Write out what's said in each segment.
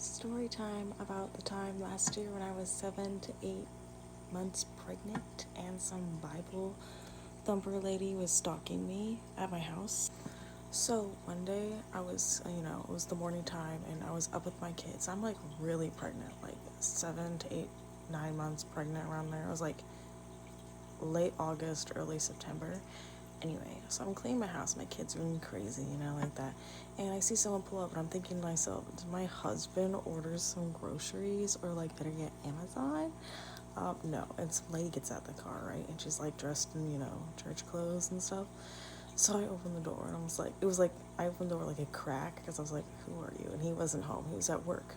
Story time about the time last year when I was 7 to 8 months pregnant and some Bible thumper lady was stalking me at my house. So one day it was the morning time and I was up with my kids. I'm like really pregnant, like 7 to 8, 9 months pregnant around there. I was like late August, early September. Anyway, so I'm cleaning my house. My kids are going crazy, like that. And I see someone pull up, and I'm thinking to myself, did my husband order some groceries or like did I get Amazon? No. And some lady gets out of the car, right? And she's like dressed in, church clothes and stuff. So I opened the door and I opened the door like a crack because I was like, who are you? And he wasn't home. He was at work.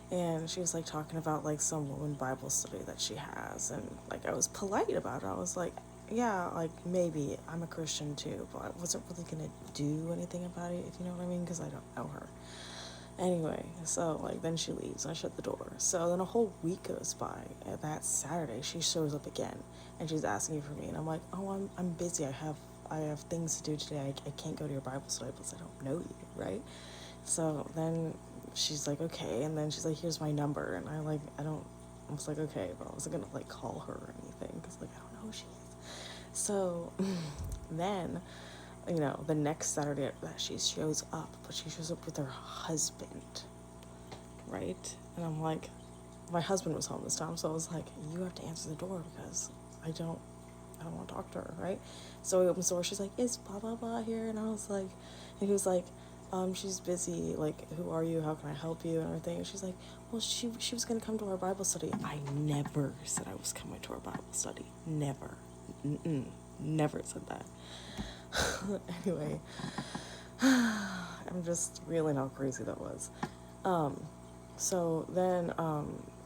And she was like talking about like some woman Bible study that she has, and like I was polite about it. I was like, yeah, like maybe I'm a Christian too, but I wasn't really gonna do anything about it, if you know what I mean, because I don't know her. Anyway, so like then she leaves and I shut the door. So then a whole week goes by, and that Saturday she shows up again and she's asking for me, and I'm like, oh, I'm busy. I have things to do today. I can't go to your Bible study because I don't know you, right? So then she's like, okay, and then she's like, here's my number, and I was like, okay, but I wasn't gonna like call her or anything because like I don't know who she is. So then, the next Saturday that she shows up, but she shows up with her husband, right? And I'm like, my husband was home this time, so I was like, you have to answer the door because I don't want to talk to her, right? So he opens the door, she's like, is blah blah blah here? And I was like, and he was like, she's busy, like, who are you, how can I help you, and everything. And she's like, well, she was gonna come to our Bible study. I never said I was coming to our Bible study. Never. Never said that. Anyway, I'm just reeling how crazy that was. So then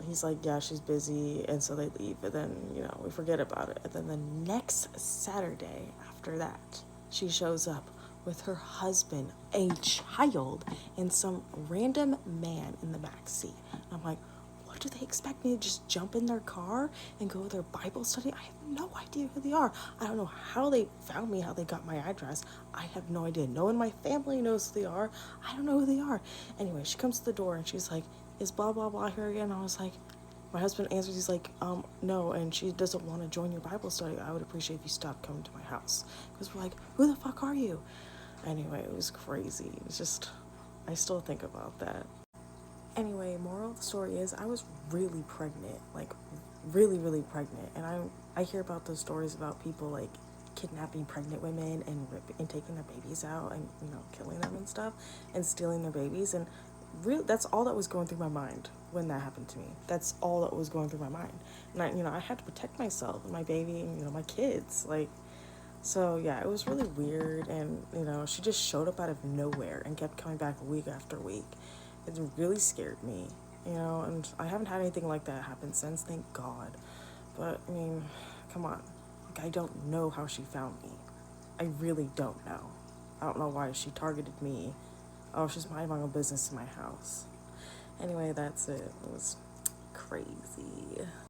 he's like, yeah, she's busy, and so they leave, and then, we forget about it. And then the next Saturday after that, she shows up with her husband, a child, and some random man in the back seat. And I'm like, what do they expect me to just jump in their car and go to their Bible study? I have no idea who they are. I don't know how they found me, how they got my address. I have no idea. No one in my family knows who they are. I don't know who they are. Anyway, she comes to the door and she's like, is blah blah blah here again? I was like, my husband answers, he's like, no, and she doesn't want to join your Bible study. I would appreciate if you stopped coming to my house. Because we're like, who the fuck are you? Anyway, it was crazy. It's just, I still think about that. Anyway, moral of the story is I was really pregnant, like really, really pregnant. And I hear about those stories about people like kidnapping pregnant women and taking their babies out and, killing them and stuff and stealing their babies. And really, that's all that was going through my mind when that happened to me. That's all that was going through my mind. And I had to protect myself and my baby and, my kids. Like, so yeah, it was really weird. And, she just showed up out of nowhere and kept coming back week after week. It really scared me, and I haven't had anything like that happen since, thank God. But, I mean, come on. Like, I don't know how she found me. I really don't know. I don't know why she targeted me. Oh, she's minding my own business in my house. Anyway, that's it. It was crazy.